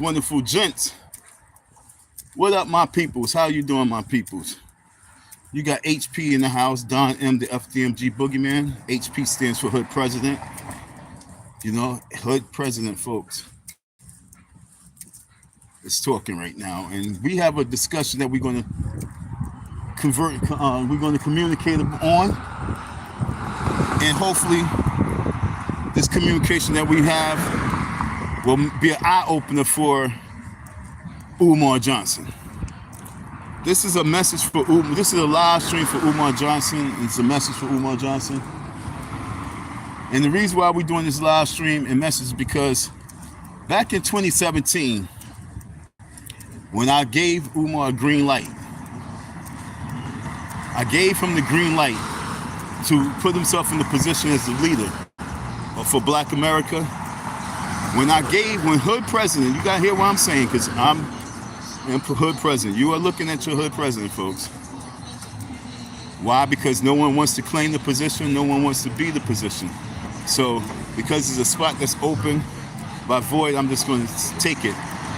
Wonderful gents. What up, my peoples? How you doing, my peoples? You got HP in the house, Don M-TheeFDMGBoogieman. HP stands for Hood President. You know, Hood President, folks. Is talking right now, and we have a discussion that we're going to communicate on, and hopefully this communication that we have will be an eye-opener for Umar Johnson. This is a message for Umar. This is a live stream for Umar Johnson. It's a message for Umar Johnson. And the reason why we're doing this live stream and message is because back in 2017, when I gave Umar a green light, I gave him the green light to put himself in the position as the leader for Black America. When Hood President, you gotta hear what I'm saying, because I'm Hood President. You are looking at your Hood President, folks. Why? Because no one wants to claim the position, no one wants to be the position. So, because there's a spot that's open by void, I'm just going to take it,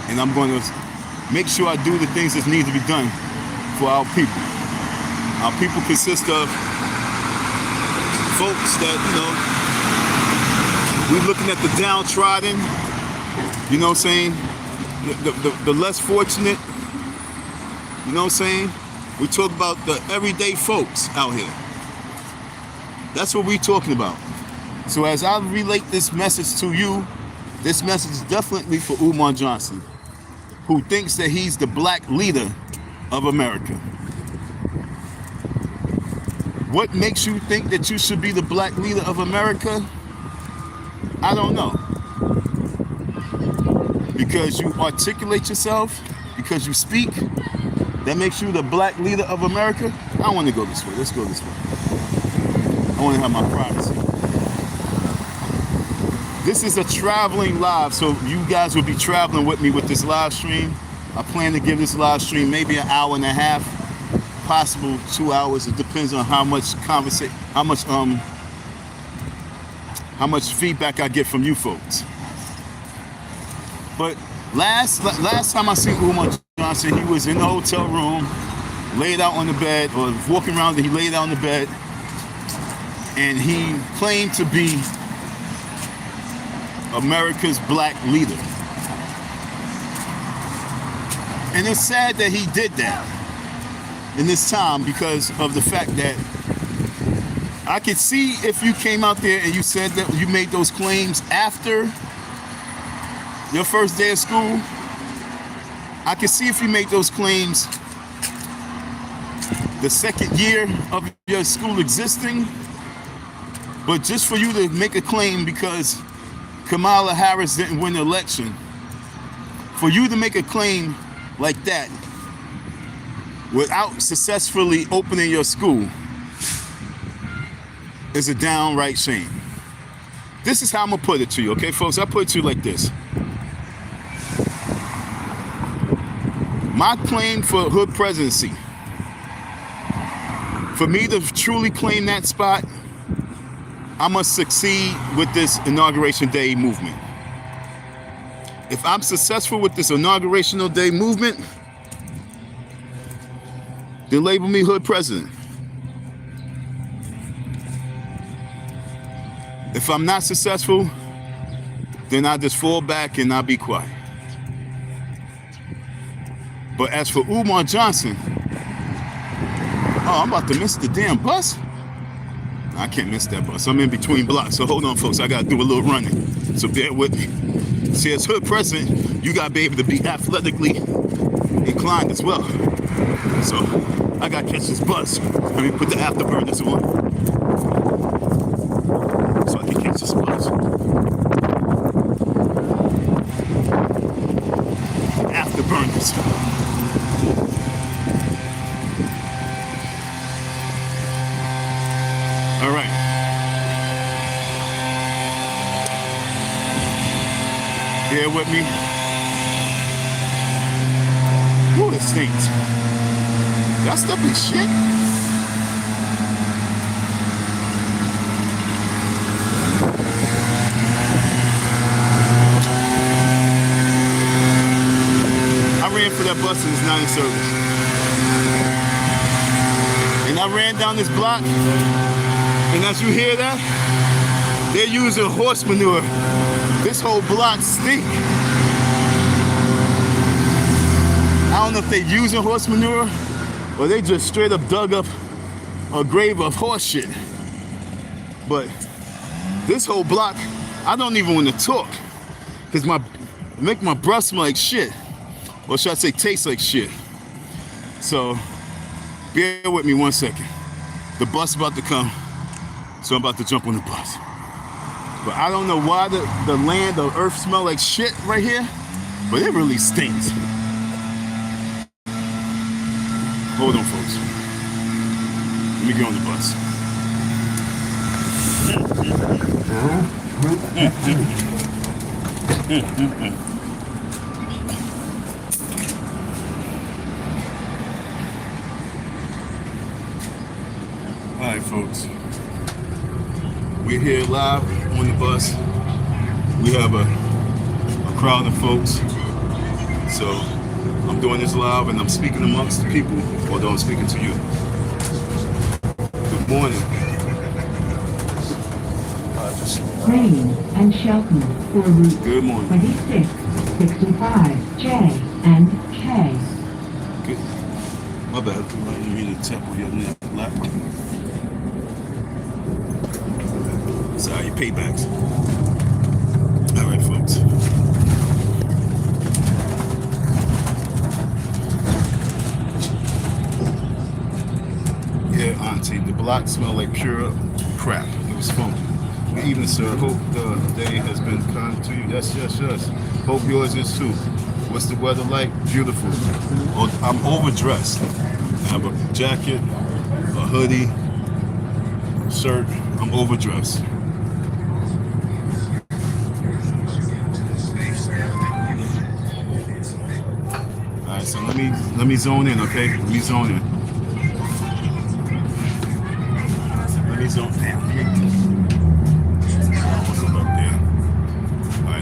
and I'm going to make sure I do the things that need to be done for our people. Our people consist of folks that, we're looking at the downtrodden, you know what I'm saying? The less fortunate, you know what I'm saying? We talk about the everyday folks out here. That's what we're talking about. So as I relate this message to you, this message is definitely for Umar Johnson, who thinks that he's the black leader of America. What makes you think that you should be the black leader of America? I don't know. Because you articulate yourself, because you speak, that makes you the black leader of America? I don't want to go this way. Let's go this way. I want to have my privacy. This is a traveling live, so you guys will be traveling with me with this live stream. I plan to give this live stream maybe an hour and a half, possible 2 hours. It depends on how much conversation, how much feedback I get from you folks. But last time I seen Umar Johnson, he was in the hotel room, laid out on the bed, or walking around, and he laid out on the bed, and he claimed to be America's black leader. And it's sad that he did that in this time, because of the fact that I could see if you came out there and you said that you made those claims after your first day of school. I could see if you made those claims the second year of your school existing. But just for you to make a claim because Kamala Harris didn't win the election, for you to make a claim like that without successfully opening your school is a downright shame. This is how I'm gonna put it to you, okay, folks? I put it to you like this. My claim for Hood presidency, for me to truly claim that spot, I must succeed with this Inauguration Day movement. If I'm successful with this Inauguration Day movement, then label me Hood President. If I'm not successful, then I just fall back and I'll be quiet. But as for Umar Johnson, I'm about to miss the damn bus. I can't miss that bus. I'm in between blocks. So hold on, folks. I got to do a little running. So bear with me. See, as Hood President, you got to be able to be athletically inclined as well. So I got to catch this bus. Let me put the afterburners on so I can catch this bus. Afterburners. All right. Bear with me. Ooh, it stinks. That stuff is shit. ran for that bus and it's not in service. And I ran down this block, and as you hear that, they're using horse manure. This whole block stink. I don't know if they're using horse manure or they just straight up dug up a grave of horse shit. But this whole block, I don't even want to talk, because make my breath smell like shit. Or should I say taste like shit? So bear with me 1 second. The bus is about to come, so I'm about to jump on the bus. But I don't know why the land, the earth smell like shit right here, but it really stinks. Hold on, folks. Let me get on the bus. All right, folks. We're here live on the bus. We have a crowd of folks. So I'm doing this live and I'm speaking amongst the people, although I'm speaking to you. Good morning. Rain and Shelton for route Good morning. 26, 65, J and K. Good. My bad. You need to tap on your lap. Sorry, your paybacks. All right, folks. Yeah, Auntie, the block smelled like pure crap. It was funky. Good evening, sir. Hope the day has been kind to you. Yes, yes, yes. Hope yours is too. What's the weather like? Beautiful. I'm overdressed. I have a jacket, a hoodie, shirt. I'm overdressed. All right, so let me zone in, okay? Let me zone in. Let me zone in.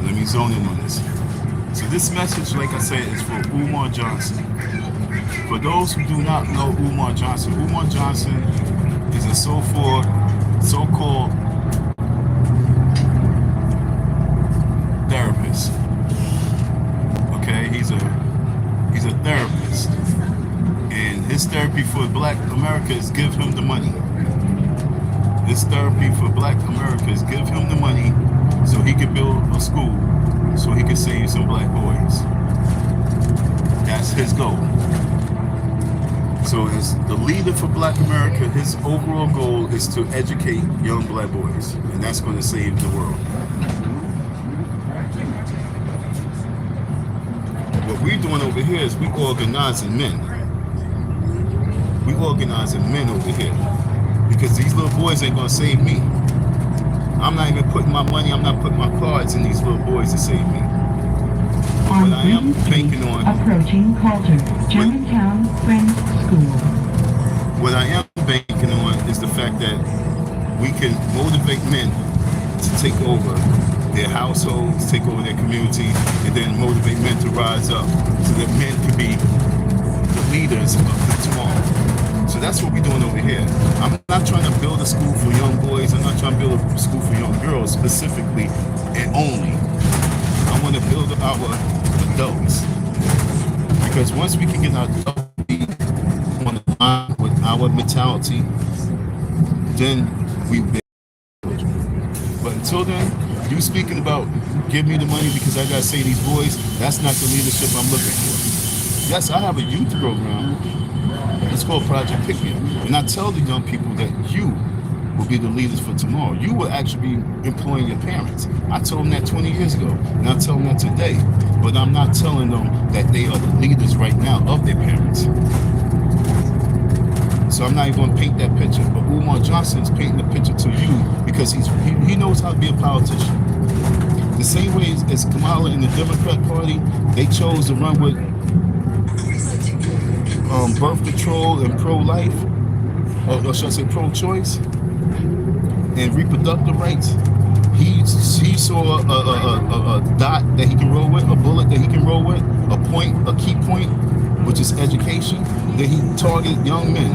Let me zone in on this. So this message, like I said, is for Umar Johnson. For those who do not know Umar Johnson is a so-called therapist. Okay, he's a therapist, and his therapy for Black America is give him the money. His therapy for Black America is give him the money so he can build a school, so he can save some Black boys. That's his goal. So as the leader for Black America, his overall goal is to educate young Black boys, and that's going to save the world. What we're doing over here is we organizing men. We organizing men over here, because these little boys ain't going to save me. I'm not even putting my money, I'm not putting my cards in these little boys to save me. What I am banking on, approaching Coulter, Germantown Friends School. What I am banking on is the fact that we can motivate men to take over their households, take over their community, and then motivate men to rise up so that men can be the leaders of tomorrow. So that's what we're doing over here. I'm not trying to build a school for young boys. I'm not trying to build a school for young girls specifically and only. I want to build our adults. Because once we can get our adults on the line with our mentality, then we build. But until then, you speaking about give me the money because I gotta save these boys, that's not the leadership I'm looking for. Yes, I have a youth program. It's called Project Pick Me Up. And I tell the young people that you will be the leaders for tomorrow. You will actually be employing your parents. I told them that 20 years ago, and I tell them that today. But I'm not telling them that they are the leaders right now of their parents. So I'm not even going to paint that picture. But Umar Johnson is painting the picture to you because he knows how to be a politician. The same way as Kamala in the Democrat Party, they chose to run with birth control and pro-life, or should I say pro-choice, and reproductive rights. He saw a dot that he can roll with, a bullet that he can roll with, a key point which is education. Then he targeted young men,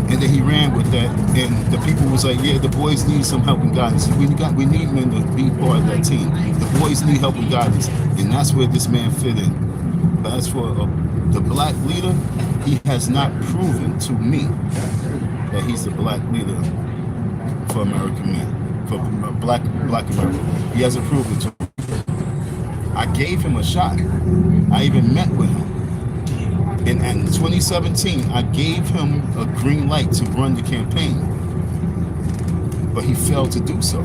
and then he ran with that. And the people was like, yeah, the boys need some help and guidance. We need men to be part of that team. The boys need help and guidance, and that's where this man fit in. But as for the black leader, he has not proven to me that he's the black leader for American men, for black America. He hasn't proven to me. I gave him a shot. I even met with him. And in 2017, I gave him a green light to run the campaign. But he failed to do so.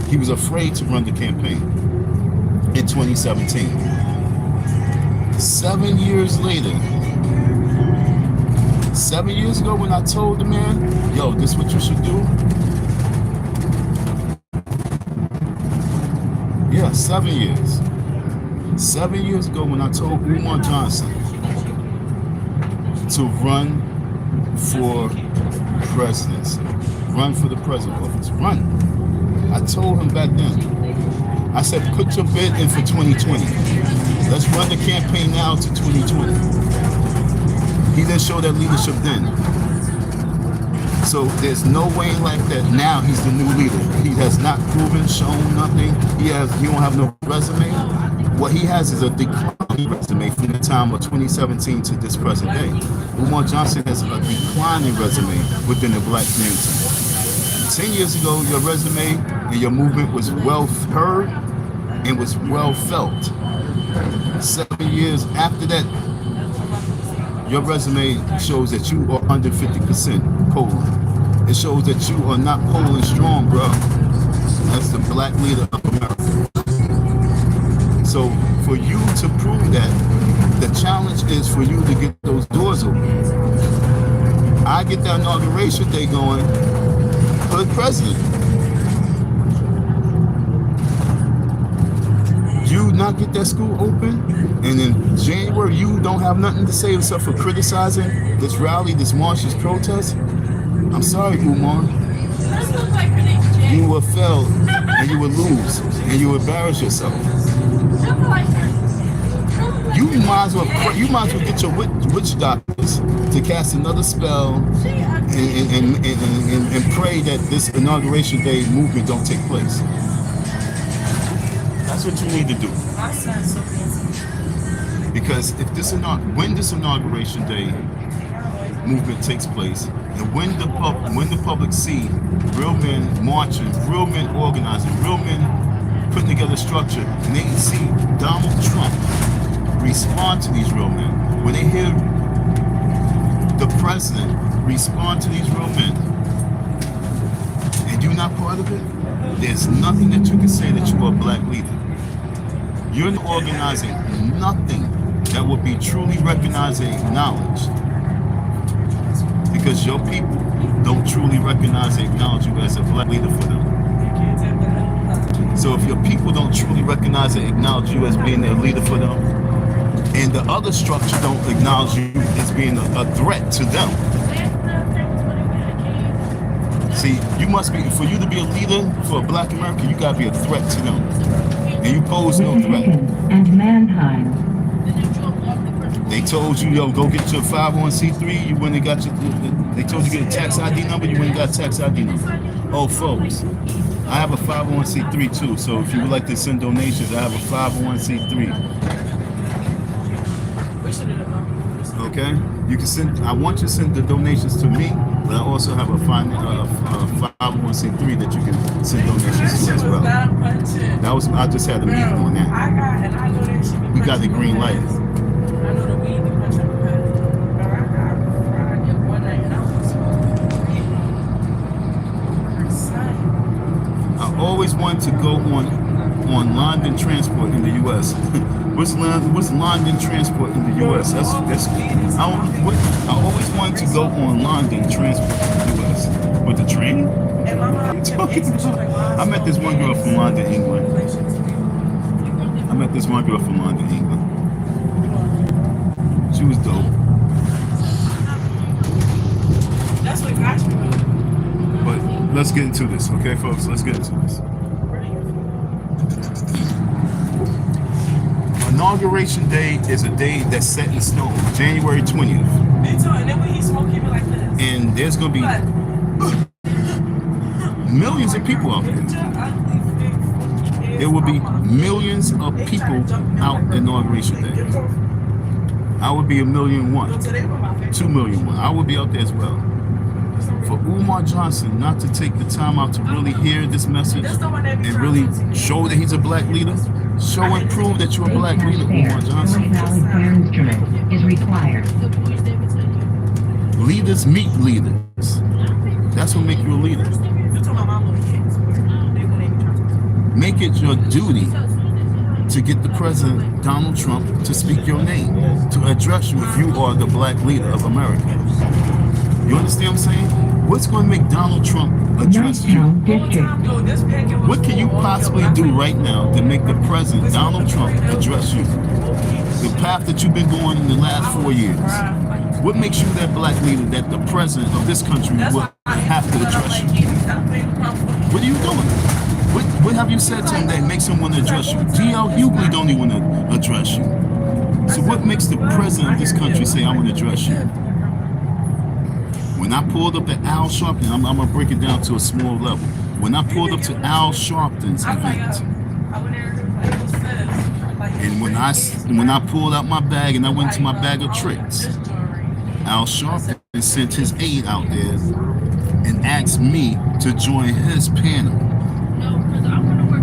He was afraid to run the campaign in 2017. 7 years later, 7 years ago when I told the man, yo, this is what you should do. Yeah, 7 years. 7 years ago when I told Umar Johnson to run for presidency, run for the president office, run. I told him back then, I said, put your bid in for 2020. Let's run the campaign now to 2020. He didn't show that leadership then. So there's no way like that now he's the new leader. He has not proven, shown nothing. He don't have no resume. What he has is a declining resume from the time of 2017 to this present day. Umar Johnson has a declining resume within the black community. 10 years ago, your resume and your movement was well heard and was well felt. 7 years after that, your resume shows that you are under 50% polling. It shows that you are not polling strong, bro. That's the black leader of America. So for you to prove that, the challenge is for you to get those doors open. I get that inauguration day going, hood president. You not get that school open, and in January you don't have nothing to say except for criticizing this rally, this march, this protest. I'm sorry, Umar. You will fail, and you will lose, and you will embarrass yourself. You might as well get your witch doctors to cast another spell and pray that this inauguration day movement don't take place. That's what you need to do. Because when this inauguration day movement takes place, and when the public see real men marching, real men organizing, real men putting together structure, and they see Donald Trump respond to these real men, when they hear the president respond to these real men, and you're not part of it, there's nothing that you can say that you are a black leader. You're not organizing nothing that will be truly recognized and acknowledged, because your people don't truly recognize and acknowledge you as a black leader for them. So if your people don't truly recognize and acknowledge you as being their leader for them, and the other structure don't acknowledge you as being a threat to them. See, you must be, for you to be a leader for black America, you gotta be a threat to them. And you pose no threat. And Mannheim. They told you, yo, go get your 501c3, you went and got your, they told you to get a tax ID number, you went and got a tax ID number. Oh, folks, I have a 501c3 too, so if you would like to send donations, I have a 501c3. Okay, you can send. I want you to send the donations to me, but I also have a 501c3 that you can send donations to as well. That was, I just had a meeting on that. We got the green light. I always wanted to go on London transport in the U.S. What's London transport in the U.S.? I always wanted to go on London transport in the U.S. With the train? I met this one girl from London, England. She was dope. That's what got you. But let's get into this, okay, folks? Let's get into this. Inauguration Day is a day that's set in stone, January 20th. Me too. And then when he smoke, he be like this. And there's going to be millions of people out there. There will be millions of people out Inauguration Day. I would be 1,000,001, 2,000,001. I would be out there as well. For Umar Johnson not to take the time out to really hear this message and really show that he's a black leader, show and prove that you're a black leader, Umar Johnson. Valid fire instrument is required. Leaders meet leaders. That's what makes you a leader. Make it your duty to get the President, Donald Trump, to speak your name, to address you if you are the black leader of America. You understand what I'm saying? What's going to make Donald Trump address you? What can you possibly do right now to make the President, Donald Trump, address you? The path that you've been going in the last 4 years. What makes you that black leader that the President of this country will have to address you? What are you doing? What have you said to him that makes him want to address you? D.L. Hughley don't even want to address you. So what makes the President of this country say, I want to address you? When I pulled up at Al Sharpton, I'm going to break it down to a small level. When I pulled up to Al Sharpton's event, and when I pulled out my bag and I went to my bag of tricks, Al Sharpton sent his aide out there and asked me to join his panel.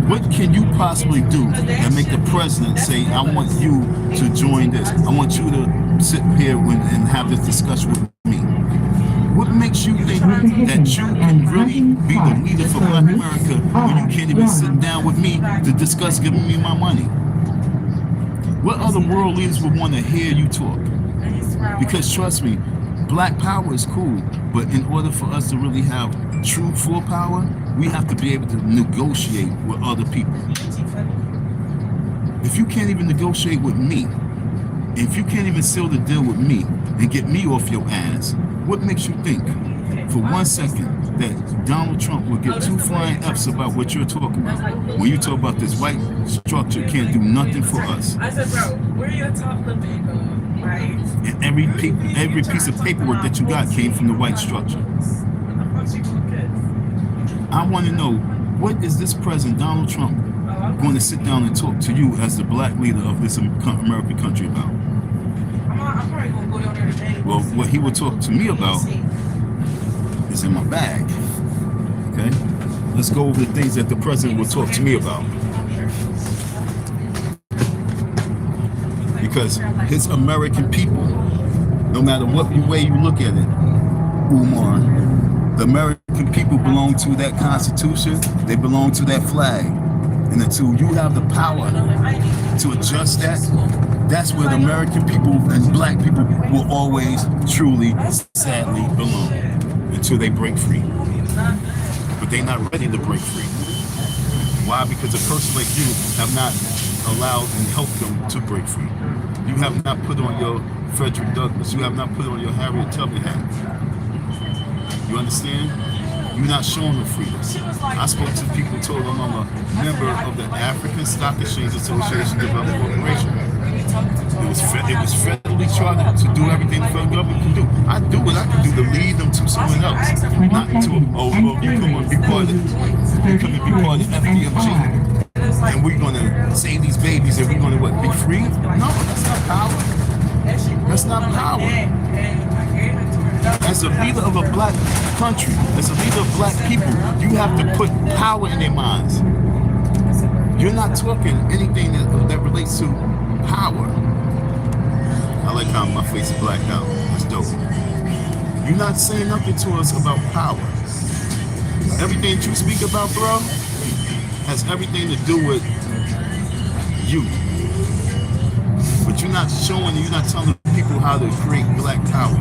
What can you possibly do that make the President say, I want you to join this? I want you to sit here and have this discussion with me. What makes you think that you can really be the leader for Black America when you can't even sit down with me to discuss giving me my money? What other world leaders would want to hear you talk? Because trust me, black power is cool, but in order for us to really have true full power, we have to be able to negotiate with other people. If you can't even negotiate with me, if you can't even seal the deal with me and get me off your ass, what makes you think for 1 second that Donald Trump will get 2 flying F's about what you're talking about? When you talk about this white structure can't do nothing for us. I said, bro, where your top lip go? Right? And every piece of paperwork that you got came from the white structure. I want to know, what is this President Donald Trump going to sit down and talk to you as the black leader of this American country about? Well, what he will talk to me about is in my bag. Okay? Let's go over the things that the President will talk to me about. Because his American people, no matter what way you look at it, Umar, the American people belong to that Constitution, they belong to that flag. And until you have the power to adjust that, that's where the American people and black people will always, truly, sadly belong until they break free. But they're not ready to break free. Why? Because a person like you have not allowed and helped them to break free. You have not put on your Frederick Douglass. You have not put on your Harriet Tubman hat. You understand? You're not showing them freedom. I spoke to people, told them I'm a member of the African Stock Exchange Association Development Corporation. It was federally chartered to do everything the federal government can do. I do what I can do to lead them to someone else, not to you come and be part of M-TheeFDMG. And we're going to save these babies and we're going to be free? No, that's not power. That's not power. As a leader of a black country, as a leader of black people, you have to put power in their minds. You're not talking anything that relates to power. I like how my face is blacked out. That's dope. You're not saying nothing to us about power. Everything that you speak about, bro, has everything to do with you. But you're not showing, you're not telling people how to create black power.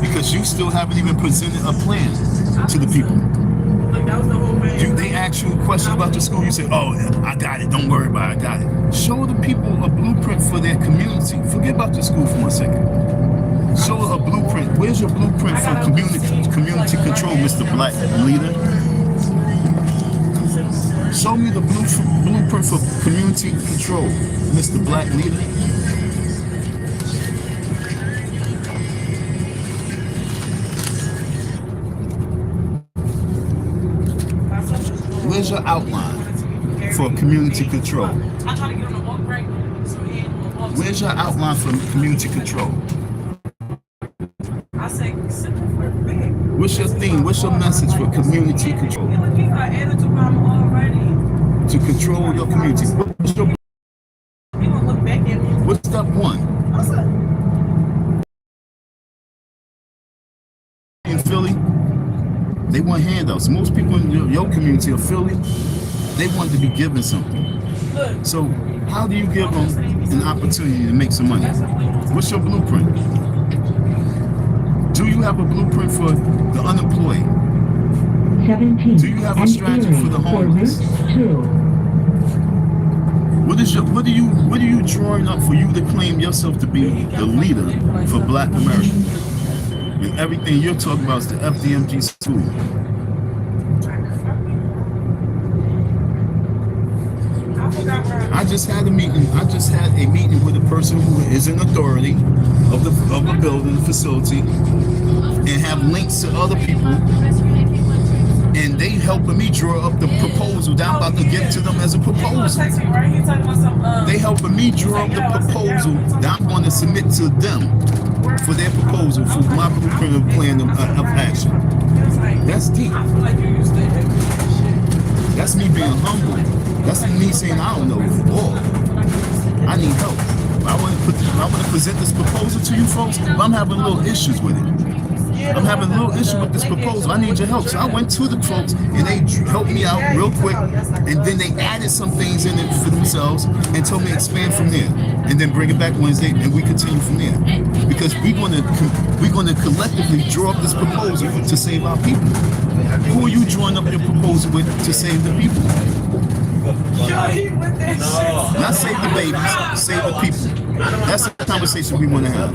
Because you still haven't even presented a plan to the people. They ask you a question about the school, you say, oh, I got it, don't worry about it, I got it. Show the people a blueprint for their community. Forget about the school for 1 second. Show a blueprint. Where's your blueprint for community control, Mr. Black Leader? Show me the blueprint for community control, Mr. Black Leader. Where's your outline for community control? I try to get on the walk right. So Where's your outline for community control? I say, simple for big. What's your theme? What's your message for community control? To control your community. What's step one? In Philly, they want handouts. Most people in your community of Philly, they want to be given something. So how do you give them an opportunity to make some money? What's your blueprint? Do you have a blueprint for the unemployed? 17 Do you have a strategy for the homeless? What are you drawing up for you to claim yourself to be the leader for Black America? And everything you're talking about is the FDMG tool. I just had a meeting with a person who is in authority of a building, facility, and have links to other people, and they helping me draw up the proposal that I'm about to give to them as a proposal. They helping me draw up the proposal that I'm going to submit to them for their proposal for my blueprint of plan of action. That's deep. That's me being humble. That's me saying I don't know all. I need help. I want to present this proposal to you folks, but I'm having little issues with it. I'm having a little issue with this proposal. I need your help. So I went to the folks and they helped me out real quick, and then they added some things in it for themselves and told me to expand from there, and then bring it back Wednesday, and we continue from there. Because we're gonna collectively draw up this proposal to save our people. Who are you drawing up your proposal with to save the people? Not save the babies, save the people. That's the conversation we want to have.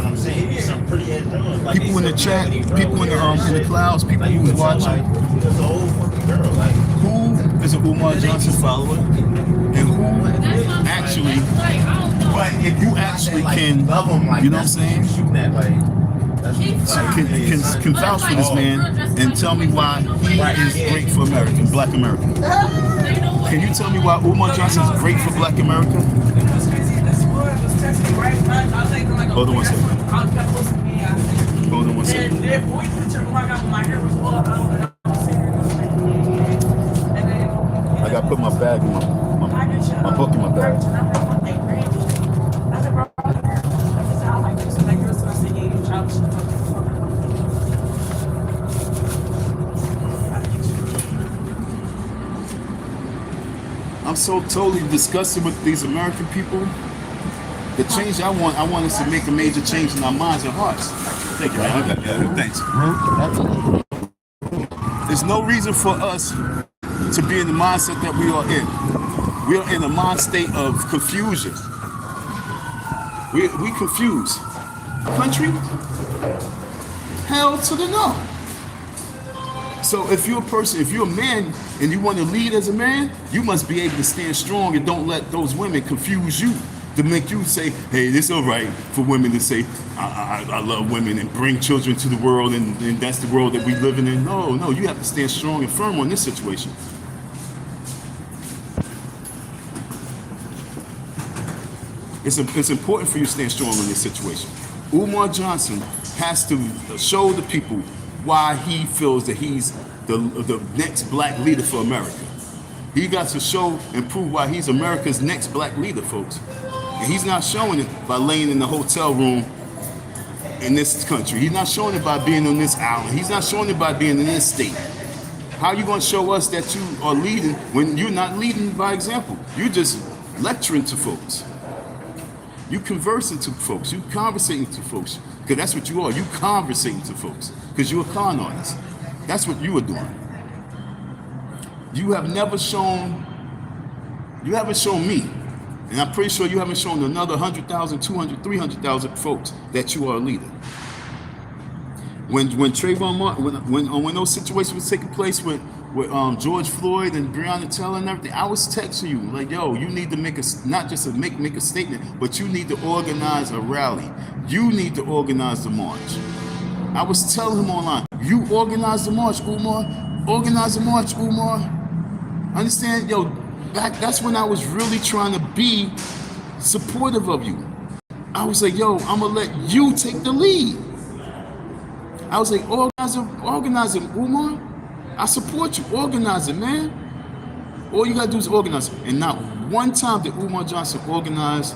People in the chat, people in the clouds, people who's watching. Who is an Umar Johnson follower, and who actually, if you actually can, you know what I'm saying? Can vouch for this man and tell me why he is great for America, Black America. Can you tell me why Umar Johnson is great for Black America? Hold on one second. Hold on one second. I gotta put my bag in my book in my bag. I'm so totally disgusted with these American people. The change I want us to make a major change in our minds and hearts. Thank you, man. I got that. Thanks. There's no reason for us to be in the mindset that we are in. We are in a mind state of confusion. We confused. Country? Hell to the no. So if you're a person, if you're a man and you want to lead as a man, you must be able to stand strong and don't let those women confuse you to make you say, hey, it's all right for women to say, I love women and bring children to the world and that's the world that we live in. No, you have to stand strong and firm on this situation. It's important for you to stand strong in this situation. Umar Johnson has to show the people why he feels that he's the next Black leader for America. He got to show and prove why he's America's next Black leader, folks. And he's not showing it by laying in the hotel room in this country. He's not showing it by being on this island. He's not showing it by being in this state. How are you going to show us that you are leading when you're not leading by example? You're just lecturing to folks. You conversing to folks. You conversating to folks. Because that's what you are. You conversating to folks. Because you're a con artist. That's what you are doing. You have never shown, you haven't shown me, and I'm pretty sure you haven't shown another 100,000, 200, 300,000 folks that you are a leader. When Trayvon Martin, when those situations were taking place with with George Floyd and Breonna Taylor and everything, I was texting you like, yo, you need to make not just make a statement, but you need to organize a rally. You need to organize the march. I was telling him online, you organize the march, Umar. Organize the march, Umar. Understand? Yo, that's when I was really trying to be supportive of you. I was like, yo, I'm going to let you take the lead. I was like, organize it, Umar. I support you. Organize it, man. All you got to do is organize it. And not one time did Umar Johnson organize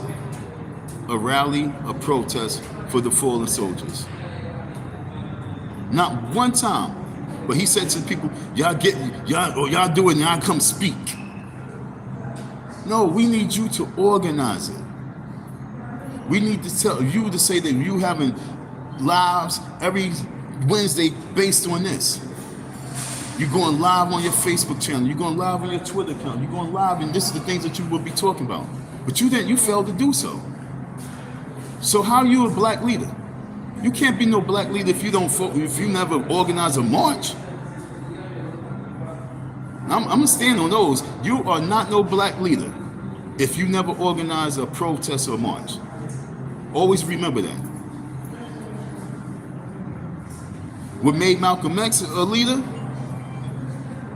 a rally, a protest for the fallen soldiers. Not one time. But he said to the people, y'all do it and y'all come speak. No, we need you to organize it. We need to tell you to say that you having lives every Wednesday based on this. You're going live on your Facebook channel. You're going live on your Twitter account. You're going live, and this is the things that you will be talking about. But you didn't. You failed to do so. So how are you a black leader? You can't be no black leader if you never organize a march. I'm gonna stand on those. You are not no black leader if you never organize a protest or march. Always remember that. What made Malcolm X a leader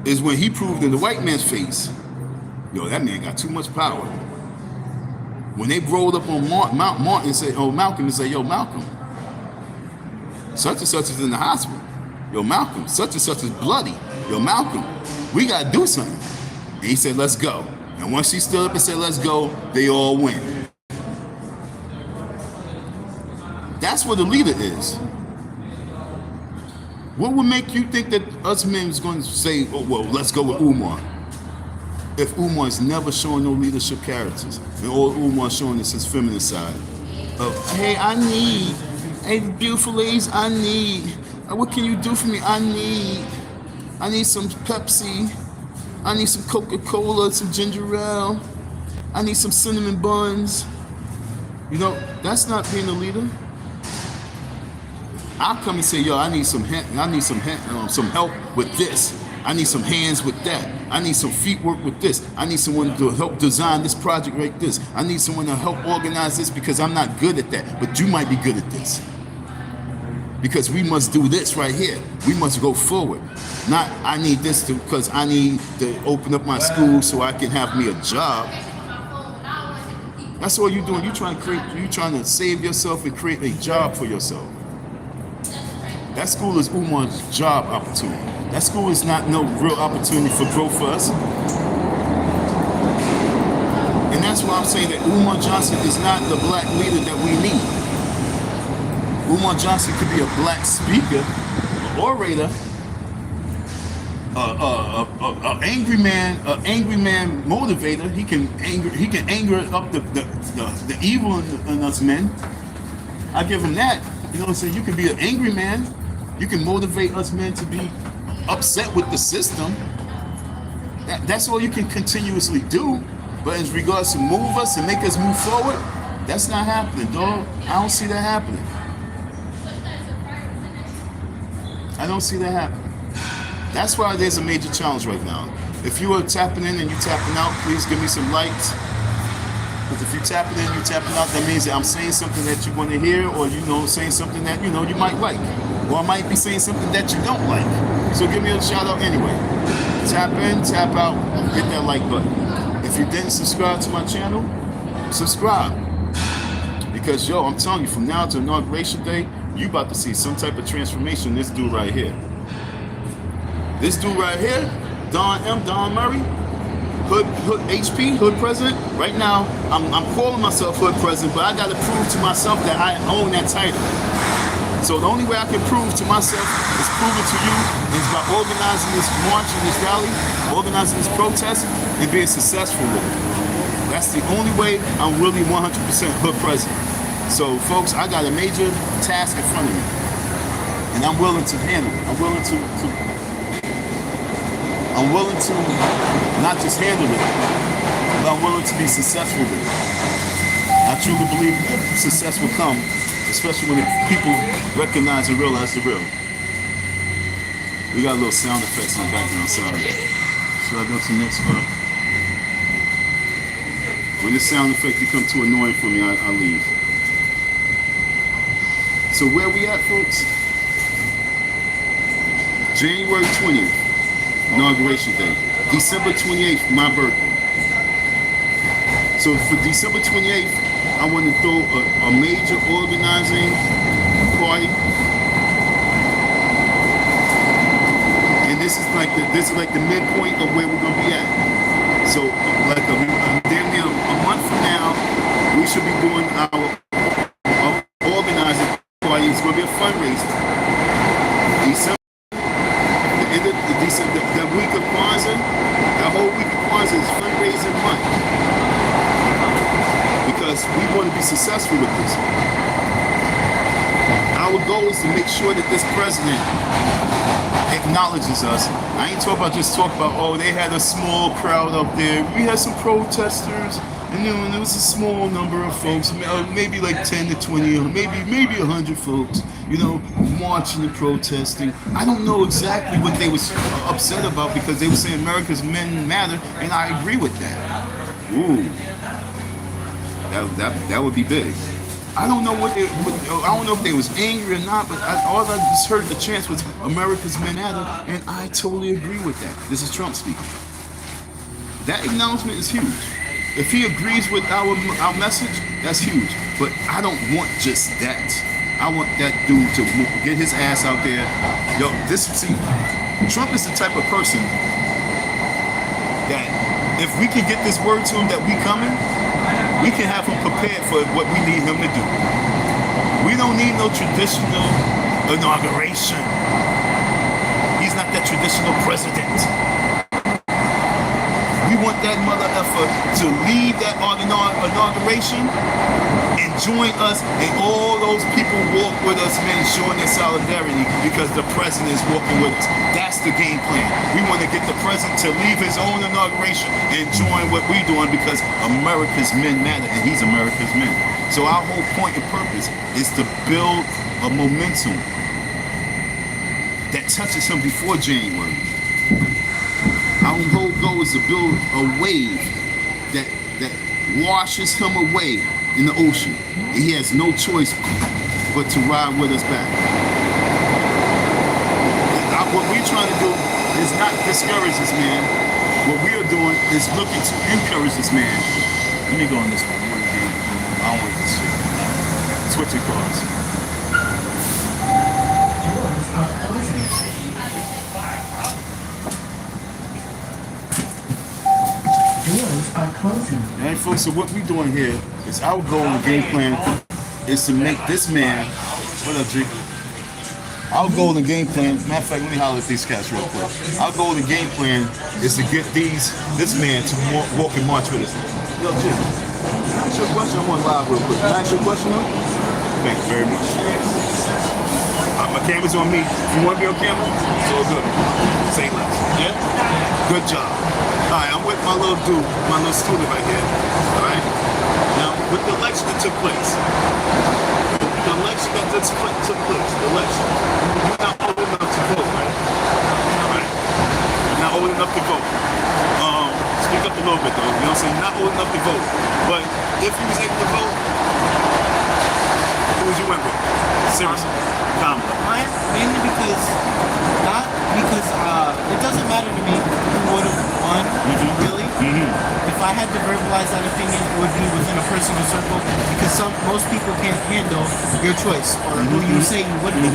is when he proved in the white man's face, yo, that man got too much power. When they rolled up on Martin and said, oh, Malcolm, and say, yo, Malcolm, such and such is in the hospital. Yo, Malcolm, such and such is bloody. Yo, Malcolm, we got to do something. And he said, let's go. And once he stood up and said, let's go, they all win. That's what a leader is. What would make you think that us men is going to say, oh, well, let's go with Umar? If Umar's never showing no leadership characters, and all Umar's showing is his feminine side. Hey, beautiful ladies, I need, what can you do for me? I need some Pepsi. I need some Coca-Cola, some ginger ale. I need some cinnamon buns. You know, that's not being a leader. I'll come and say, yo, I need some help with this. I need some hands with that. I need some feet work with this. I need someone to help design this project like this. I need someone to help organize this because I'm not good at that, but you might be good at this. Because we must do this right here. We must go forward. Not, I need this because I need to open up my school so I can have me a job. That's all you're doing. You're trying to save yourself and create a job for yourself. That school is Umar's job opportunity. That school is not no real opportunity for growth for us. And that's why I'm saying that Umar Johnson is not the black leader that we need. Umar Johnson could be a black speaker, orator, an angry man motivator. He can anger up the evil in us men. I give him that. You know what I'm saying? You can be an angry man. You can motivate us men to be upset with the system. That's all you can continuously do. But in regards to move us and make us move forward, that's not happening, dog. I don't see that happening. I don't see that happening. That's why there's a major challenge right now. If you are tapping in and you're tapping out, please give me some likes. Because if you're tapping in, you're tapping out, that means that I'm saying something that you want to hear, or saying something that you might like. Or I might be saying something that you don't like. So give me a shout out anyway. Tap in, tap out, hit that like button. If you didn't subscribe to my channel, subscribe. Because I'm telling you, from now to Inauguration Day, you about to see some type of transformation in this dude right here. This dude right here, Don Murray, Hood President. Right now, I'm calling myself Hood President, but I got to prove to myself that I own that title. So the only way I can prove to myself is prove it to you is by organizing this march and this rally, organizing this protest, and being successful with it. That's the only way I'm really 100% Hood President. So folks, I got a major task in front of me, and I'm willing to handle it. I'm willing to not just handle it, but I'm willing to be successful with it. I truly believe success will come, especially when the people recognize and realize the real. We got a little sound effects in the background. Sorry. Should I go to the next part? When the sound effect becomes too annoying for me, I leave. So where we at, folks? January 20th, Inauguration Day. December 28th, my birthday. So for December 28th, I want to throw a major organizing party. And this is like the midpoint of where we're gonna be at. So like damn near a month from now, we should be doing our organizing party. It's gonna be a fundraiser. December, the end of December, that week of Kwanzaa, that whole week of Kwanzaa is fundraising month. Because we want to be successful with this. Our goal is to make sure that this president acknowledges us. I ain't talking about oh, they had a small crowd up there. We had some protesters, and there was a small number of folks, maybe like 10 to 20, or maybe 100 folks, marching and protesting. I don't know exactly what they was upset about, because they were saying America's men matter, and I agree with that. Ooh. That would be big. I don't know I don't know if they was angry or not, but all I just heard the chants was America's men matter, and I totally agree with that. This is Trump speaking. That acknowledgement is huge. If he agrees with our message, that's huge. But I don't want just that. I want that dude to get his ass out there. Trump is the type of person that if we can get this word to him that we coming, we can have him prepared for what we need him to do. We don't need no traditional inauguration. He's not that traditional president. We want that mother effer to lead that inauguration and join us, and all those people walk with us, man, showing their solidarity because the president is walking with us. That's the game plan. We want to get the president to leave his own inauguration and join what we're doing, because America's men matter, and he's America's men. So our whole point and purpose is to build a momentum that touches him before January. Our whole goal is to build a wave that washes him away in the ocean. And he has no choice but to ride with us back. What we're trying to do is not discourage this man. What we are doing is looking to encourage this man. Let me go on this one. I don't want this shit. Switch across. Alright folks, so what we're doing here is our goal and game plan is to make this man, what up G? Our goal and game plan, matter of fact, let me holler at these cats real quick. Our goal and game plan is to get this man to walk and march with us. Yo G, ask your question, I'm on live real quick. Can I ask your question though? Thank you very much. My camera's on me. You want to be on camera? It's all good. Say less. Yeah? Good job. Alright, I'm with my little dude, my little student right here. Alright? Now, with the election that took place, you're not old enough to vote, right? Alright. You're not old enough to vote. Speak up a little bit though, you know what I'm saying? Not old enough to vote. But if you was able to vote, who would you went with? Seriously. Kamala. Mainly because it doesn't matter to me who would have won, really. If I had to verbalize that opinion, it would be within a personal circle, because most people can't handle your choice or who you say you would be.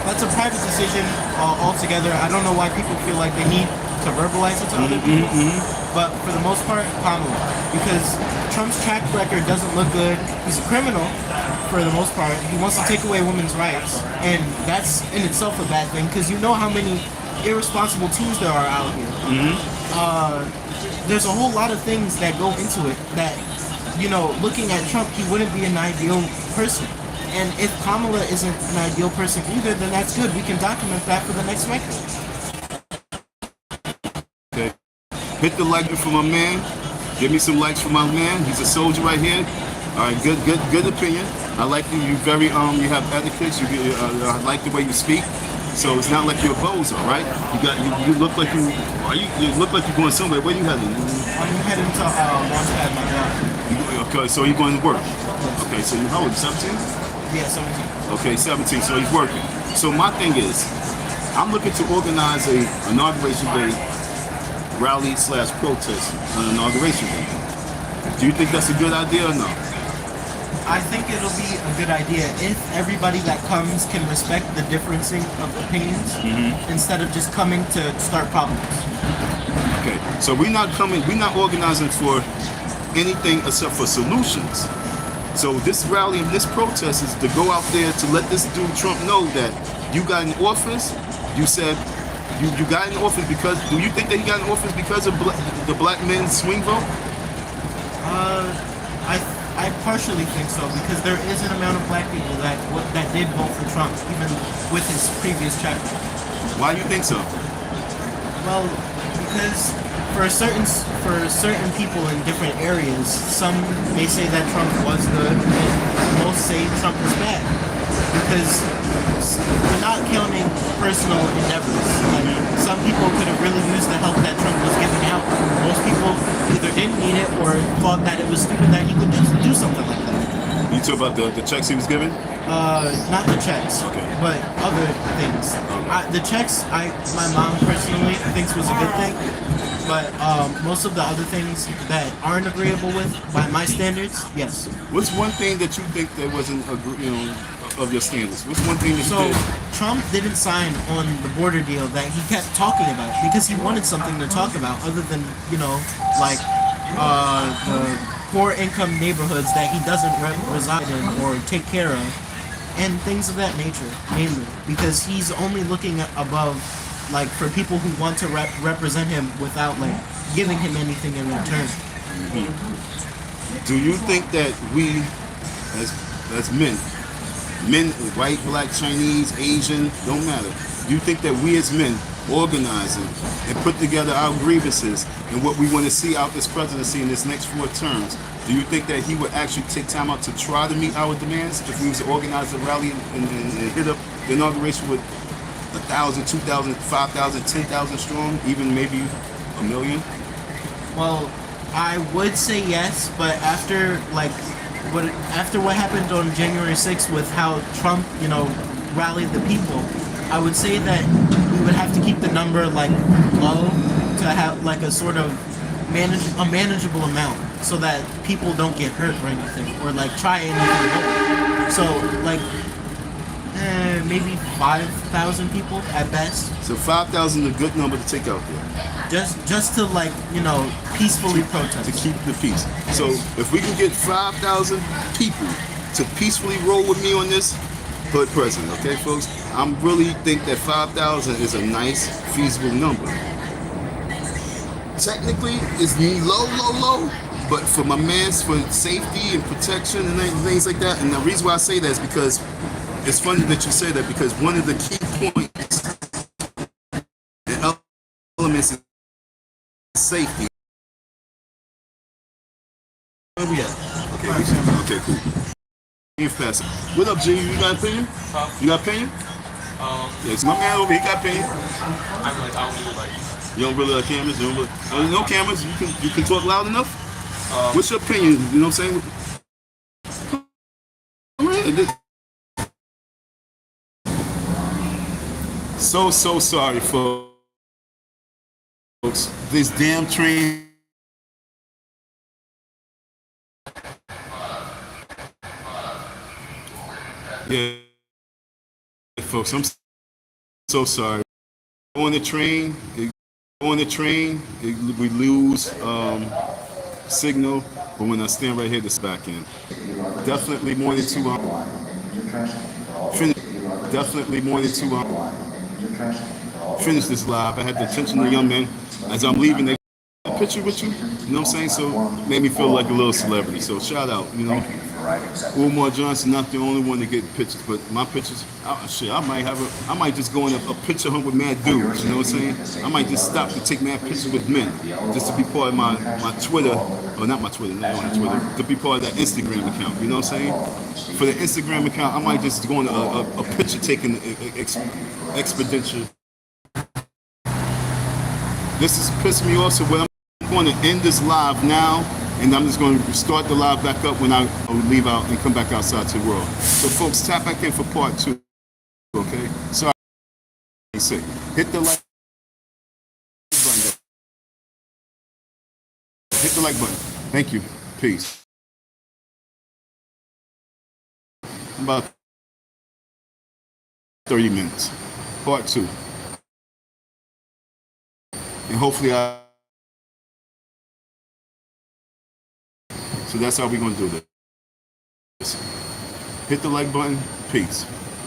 That's a private decision altogether. I don't know why people feel like they need to verbalize it to other people. But for the most part, Kamala. Because Trump's track record doesn't look good. He's a criminal for the most part. He wants to take away women's rights. And that's in itself a bad thing, because you know how many irresponsible twos there are out here. There's a whole lot of things that go into it that, looking at Trump, he wouldn't be an ideal person. And if Kamala isn't an ideal person either, then that's good. We can document that for the next record. Okay. Hit the like for my man. Give me some likes for my man. He's a soldier right here. All right, good opinion. I like you. You very you have etiquette. I like the way you speak. So it's not like you're a bozo, right? You look like you look like you're going somewhere. Where you heading? I'm heading to Launchpad, my job. Okay, so you're going to work. Okay, so you how old? 17? Yeah, 17. Okay, 17. So he's working. So my thing is, I'm looking to organize a inauguration day rally / protest on inauguration day. Do you think that's a good idea or no? I think it'll be a good idea if everybody that comes can respect the differencing of opinions instead of just coming to start problems. Okay, so we're not organizing for anything except for solutions. So this rally and this protest is to go out there to let this dude Trump know that you got in office. You said you got in office because. Do you think that he got in office because of the black men's swing vote? I partially think so because there is an amount of black people that did vote for Trump even with his previous chapter. Why do you think so? Well, because for certain people in different areas, some may say that Trump was good, and most say Trump was bad. Because we're not counting personal endeavors. Like, some people could have really used the help that Trump was giving out. Most people either didn't need it or thought that it was stupid that he would do something like that. You talk about the checks he was giving? Not the checks, okay, but other things. The checks, my mom personally thinks was a good thing, but most of the other things that aren't agreeable with by my standards, yes. What's one thing that you think that wasn't of your standards? What's one thing that you did? Trump didn't sign on the border deal that he kept talking about because he wanted something to talk about other than like the poor income neighborhoods that he doesn't reside in or take care of. And things of that nature, mainly, because he's only looking above, like, for people who want to represent him without, like, giving him anything in return. Do you think that we, as men, white, black, Chinese, Asian, don't matter, do you think that we as men organizing and put together our grievances and what we want to see out this presidency in this next 4 terms, do you think that he would actually take time out to try to meet our demands if we was to organize a rally and hit up the inauguration with 1,000, 2,000, 5,000, 10,000 strong, even maybe 1 million? Well, I would say yes, but after what happened on January 6th with how Trump, rallied the people, I would say that we would have to keep the number like low to have like a sort of manageable amount so that people don't get hurt or anything or like try anything. So like maybe 5,000 people at best. So 5,000 is a good number to take out there. Just to like peacefully protest. To keep the peace. So if we can get 5,000 people to peacefully roll with me on this hood president, okay, folks? I really think that 5,000 is a nice, feasible number. Technically, it's low, but for my man's, for safety and protection and things like that, and the reason why I say that is because it's funny that you say that, because one of the key points and elements is safety. Where we at? Okay, cool. What up, G? You got an opinion? You got an opinion? Yes, my man over here got opinion. I don't really like. You don't really like cameras? You don't really, there's no cameras. You can talk loud enough? What's your opinion? You know what I'm saying? So sorry, folks. This damn train. Yeah, folks, I'm so sorry. On the train, we lose signal, but when I stand right here, this back in. Definitely more than 2 hours. Definitely more than 2 hours. Finish this live. I had the attention of the young men. As I'm leaving, they got a picture with you. You know what I'm saying? So made me feel like a little celebrity. So shout out, Umar Johnson, not the only one to get pictures, but my pictures, I might just go in a picture hunt with mad dudes, you know what I'm saying? I might just stop to take mad pictures with men, just to be part of my Twitter, or not my Twitter, no, not Twitter, to be part of that Instagram account, you know what I'm saying? for the Instagram account, I might just go on a picture taking expedition. This is pissing me off, so what I'm going to end this live now, and I'm just going to start the live back up when I leave out and come back outside to the world. So folks, tap back in for part 2, okay? Sorry. Hit the like button. Hit the like button. Thank you. Peace. About 30 minutes. Part 2. And hopefully so that's how we're going to do this. Hit the like button. Peace.